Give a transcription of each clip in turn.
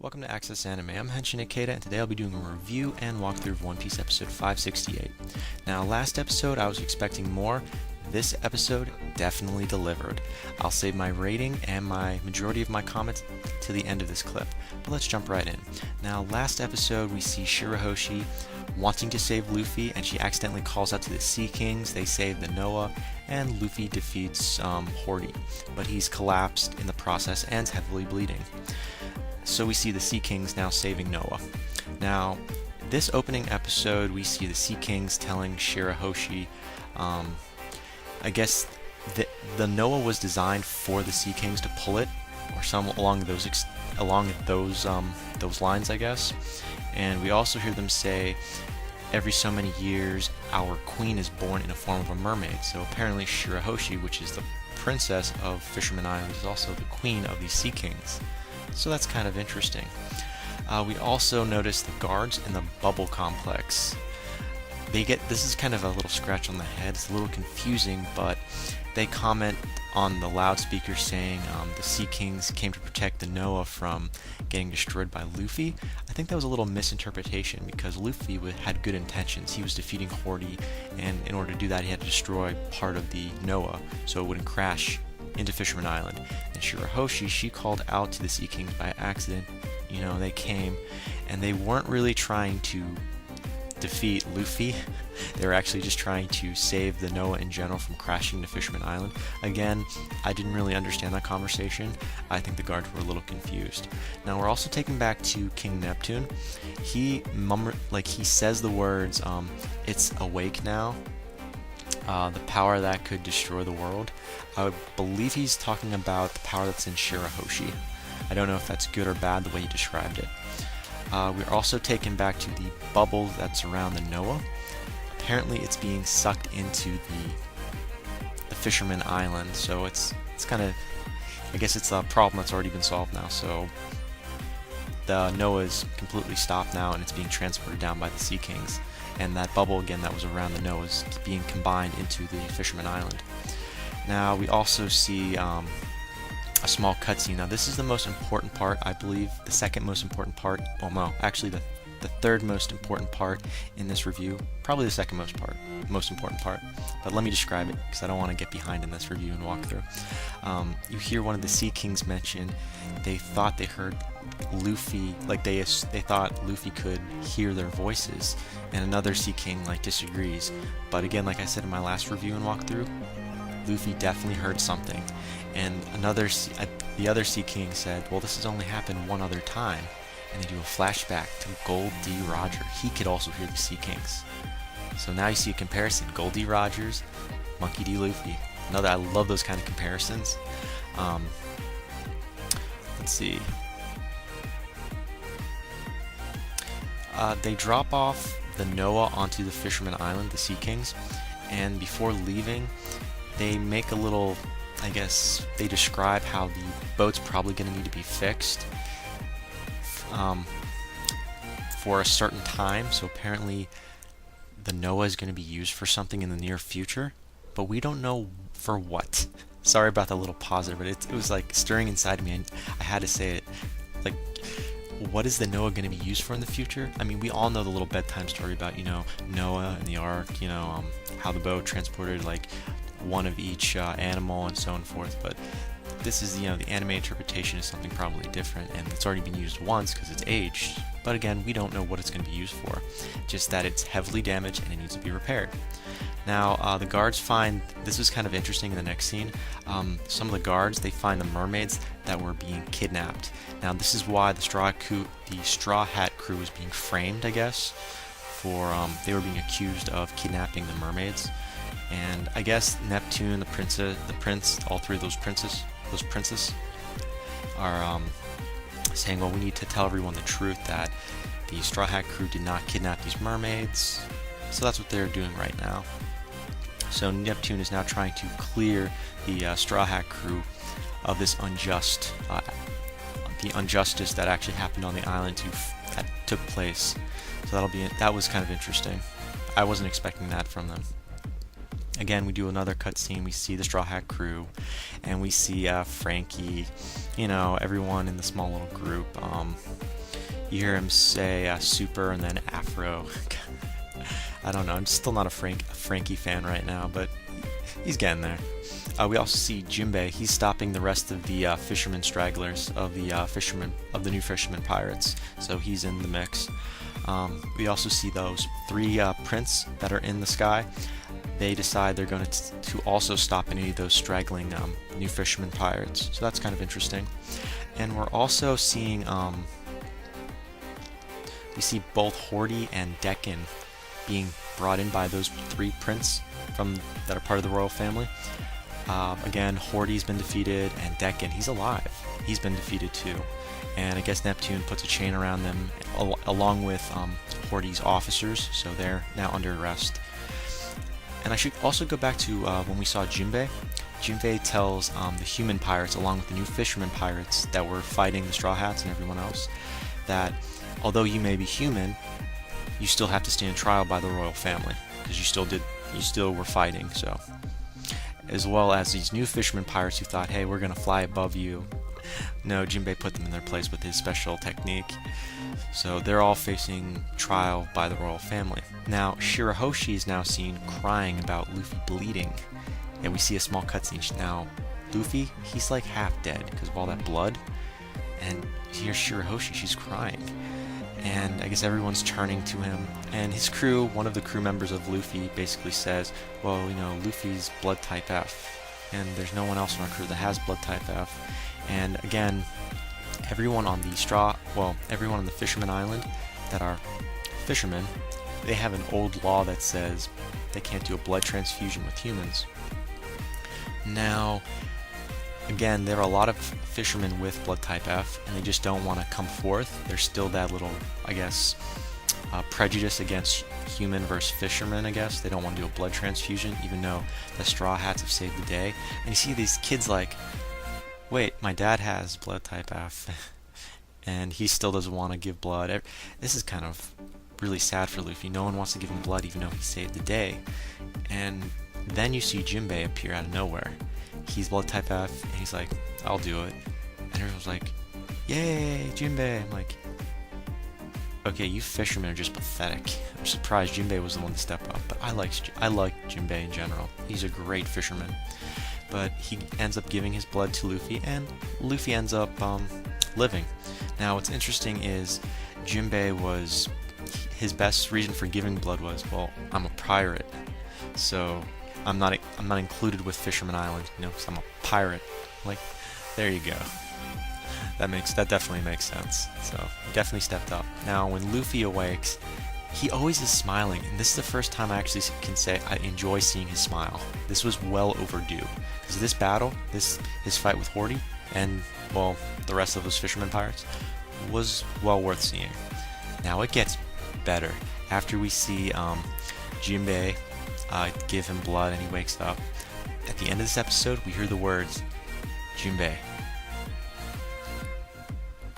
Welcome to Access Anime. I'm Henshin Ikeda, and today I'll be doing a review and walkthrough of One Piece episode 568. Now, last episode I was expecting more. This episode definitely delivered. I'll save my rating and my majority of my comments to the end of this clip, but let's jump right in. Now, last episode we see Shirahoshi wanting to save Luffy, and she accidentally calls out to the Sea Kings. They save the Noah, and Luffy defeats Hordy, but he's collapsed in the process and is heavily bleeding. So we see the Sea Kings now saving Noah. Now, this opening episode, we see the Sea Kings telling Shirahoshi, I guess the Noah was designed for the Sea Kings to pull it, or some along those lines, I guess. And we also hear them say, every so many years, our queen is born in a form of a mermaid. So apparently Shirahoshi, which is the princess of Fisherman Island, is also the queen of these Sea Kings. So that's kind of interesting. We also notice the guards in the bubble complex. This is kind of a little scratch on the head. It's a little confusing, but they comment on the loudspeaker saying the Sea Kings came to protect the Noah from getting destroyed by Luffy. I think that was a little misinterpretation because Luffy had good intentions. He was defeating Hordy, and in order to do that, he had to destroy part of the Noah so it wouldn't crash into Fisherman Island. And Shirahoshi, she called out to the Sea Kings by accident. You know, they came, and they weren't really trying to defeat Luffy. They were actually just trying to save the Noah in general from crashing to Fisherman Island. Again, I didn't really understand that conversation. I think the guards were a little confused. Now we're also taken back to King Neptune. He says the words, "It's awake now." The power that could destroy the world. I believe he's talking about the power that's in Shirahoshi. I don't know if that's good or bad the way he described it. We're also taken back to the bubble that's around the Noah. Apparently it's being sucked into the Fisherman Island, so it's kind of, I guess it's a problem that's already been solved now. So the Noah is completely stopped now, and it's being transported down by the Sea Kings. And that bubble again that was around the Noah is being combined into the Fisherman Island. Now we also see a small cutscene. Now this is the most important part, I believe, the second most important part. Well, no, actually the third most important part in this review. Probably the second most important part. But let me describe it because I don't want to get behind in this review and walkthrough. You hear one of the Sea Kings mention they thought they heard Luffy, like they thought Luffy could hear their voices, and another Sea King disagrees. But again, like I said in my last review and walkthrough, Luffy definitely heard something. And the other Sea King said, well, this has only happened one other time. And they do a flashback to Gold D. Roger. He could also hear the Sea Kings. So now you see a comparison. Gold D. Rogers, Monkey D. Luffy. I love those kind of comparisons. Let's see. They drop off the Noah onto the Fisherman Island, the Sea Kings, and before leaving, they make a little, I guess, they describe how the boat's probably going to need to be fixed for a certain time. So apparently the Noah is going to be used for something in the near future, but we don't know for what. Sorry about that little pause there, but it was like stirring inside me, and I had to say it. Like, what is the Noah going to be used for in the future? I mean, we all know the little bedtime story about, Noah and the Ark, how the boat transported one of each animal and so on and forth, but this is, the anime interpretation is something probably different, and it's already been used once because it's aged. But again, we don't know what it's going to be used for, just that it's heavily damaged and it needs to be repaired. Now, the guards find, this is kind of interesting in the next scene, some of the guards, they find the mermaids that were being kidnapped. Now, this is why the Straw Hat crew was being framed, I guess, for, they were being accused of kidnapping the mermaids. And I guess Neptune, the prince, all three of those princes are saying, well, we need to tell everyone the truth that the Straw Hat crew did not kidnap these mermaids. So that's what they're doing right now. So Neptune is now trying to clear the Straw Hat crew of this the injustice that actually happened on the island that took place. So that was kind of interesting. I wasn't expecting that from them. again, we do another cutscene. We see the Straw Hat crew, and we see Frankie, everyone in the small little group. You hear him say super and then Afro. I don't know, I'm still not a Frankie fan right now, but he's getting there. We also see Jinbei. He's stopping the rest of the fishermen stragglers of the new fisherman pirates, so he's in the mix. We also see those 3 prints that are in the sky. They decide they're going to also stop any of those straggling new fisherman pirates, so that's kind of interesting. And we're also seeing we see both Hordy and Decken being brought in by those 3 prints that are part of the royal family. Again, Hordy's been defeated, and Decken, he's alive. He's been defeated too. And I guess Neptune puts a chain around them along with Hordy's officers, so they're now under arrest. And I should also go back to when we saw Jinbei. Jinbei tells the human pirates, along with the new fisherman pirates that were fighting the Straw Hats and everyone else, that although you may be human, you still have to stand trial by the royal family, because you still were fighting. So, as well as these new fisherman pirates who thought, hey, we're gonna fly above you. No, Jinbei put them in their place with his special technique. So they're all facing trial by the royal family. Now, Shirahoshi is now seen crying about Luffy bleeding. And we see a small cutscene. Now, Luffy, he's like half dead because of all that blood. And here's Shirahoshi, she's crying. And I guess everyone's turning to him. And his crew, one of the crew members of Luffy, basically says, well, Luffy's blood type F. And there's no one else in our crew that has blood type F. And again, everyone on the Fisherman Island that are fishermen, they have an old law that says they can't do a blood transfusion with humans. Now, again, there are a lot of fishermen with blood type F, and they just don't want to come forth. There's still that little, prejudice against human versus fishermen, I guess. They don't want to do a blood transfusion, even though the Straw Hats have saved the day. And you see these kids like, wait, my dad has blood type F, and he still doesn't want to give blood. This is kind of really sad for Luffy. No one wants to give him blood, even though he saved the day. And then you see Jinbei appear out of nowhere. He's blood type F, and he's like, I'll do it. And everyone's like, yay, Jinbei. I'm like, okay, you fishermen are just pathetic. I'm surprised Jinbei was the one to step up, but I like Jinbei in general. He's a great fisherman. But he ends up giving his blood to Luffy, and Luffy ends up living. Now, what's interesting is Jinbei his best reason for giving blood was, well, I'm a pirate, so I'm not included with Fisherman Island, because I'm a pirate. Like, there you go. That definitely makes sense. So he definitely stepped up. Now, when Luffy awakes, he always is smiling, and this is the first time I actually can say I enjoy seeing his smile. This was well overdue, because this battle, his fight with Hordy, and, well, the rest of those fisherman pirates, was well worth seeing. Now it gets better. After we see Jinbei give him blood and he wakes up, at the end of this episode, we hear the words, Jinbei,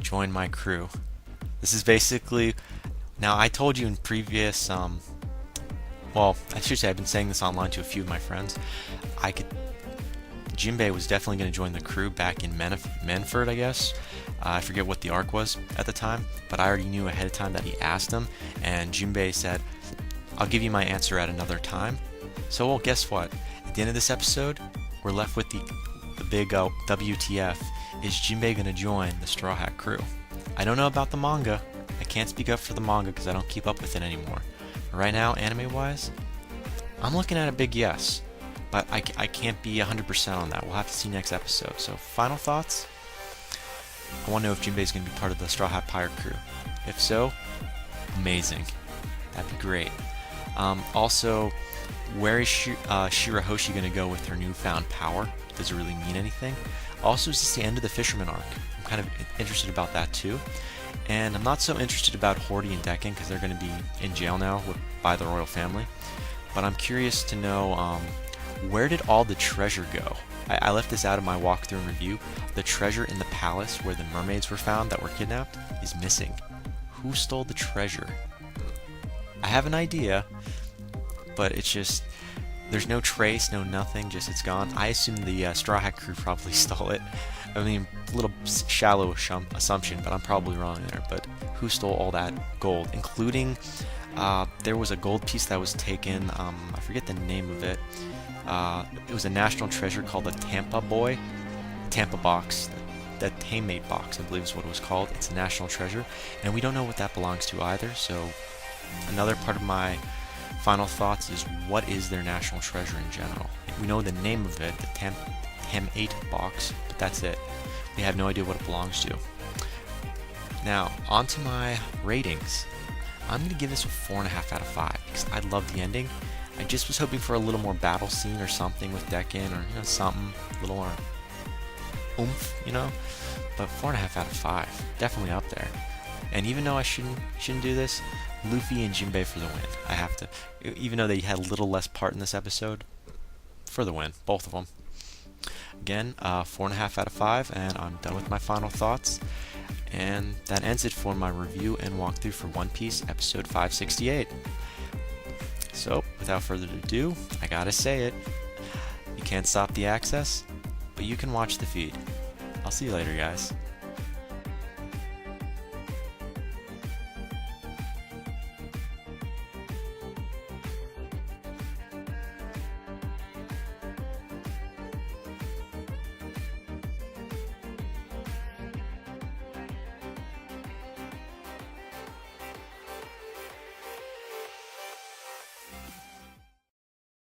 join my crew. This is basically... Now, I told you in previous, I should say I've been saying this online to a few of my friends. Jinbei was definitely going to join the crew back in Menford, I guess. I forget what the arc was at the time, but I already knew ahead of time that he asked him, and Jinbei said, I'll give you my answer at another time. So, well, guess what? At the end of this episode, we're left with the big WTF. Is Jinbei going to join the Straw Hat crew? I don't know about the manga. I can't speak up for the manga because I don't keep up with it anymore. Right now, anime-wise, I'm looking at a big yes. But I can't be 100% on that. We'll have to see next episode. So, final thoughts? I want to know if Jinbei's going to be part of the Straw Hat Pirate crew. If so, amazing. That'd be great. Also, where is Shirahoshi going to go with her newfound power? Does it really mean anything? Also, is this the end of the Fisherman arc? I'm kind of interested about that too. And I'm not so interested about Hordy and Decken because they're going to be in jail now by the royal family. But I'm curious to know where did all the treasure go? I left this out of my walkthrough and review. The treasure in the palace where the mermaids were found that were kidnapped is missing. Who stole the treasure? I have an idea, but it's just There's no trace, no nothing, just it's gone. I assume the Straw Hat crew probably stole it. I mean, a little shallow assumption, but I'm probably wrong there. But who stole all that gold, including there was a gold piece that was taken. I forget the name of it. It was a national treasure called the Tampa box. The Tammate box, I believe is what it was called. It's a national treasure, and we don't know what that belongs to either. So another part of my final thoughts is, what is their national treasure in general? We know the name of it, the Tammate box, but that's it. We have no idea what it belongs to. Now, on to my ratings. I'm going to give this a 4.5 out of 5 because I love the ending. I just was hoping for a little more battle scene or something with Decken, or something a little more oomph, But 4.5 out of 5, definitely up there. And even though I shouldn't do this, Luffy and Jinbei for the win. I have to, even though they had a little less part in this episode, for the win, both of them. Again, 4.5 out of 5, and I'm done with my final thoughts. And that ends it for my review and walkthrough for One Piece episode 568. So, without further ado, I gotta say it. You can't stop the access, but you can watch the feed. I'll see you later, guys.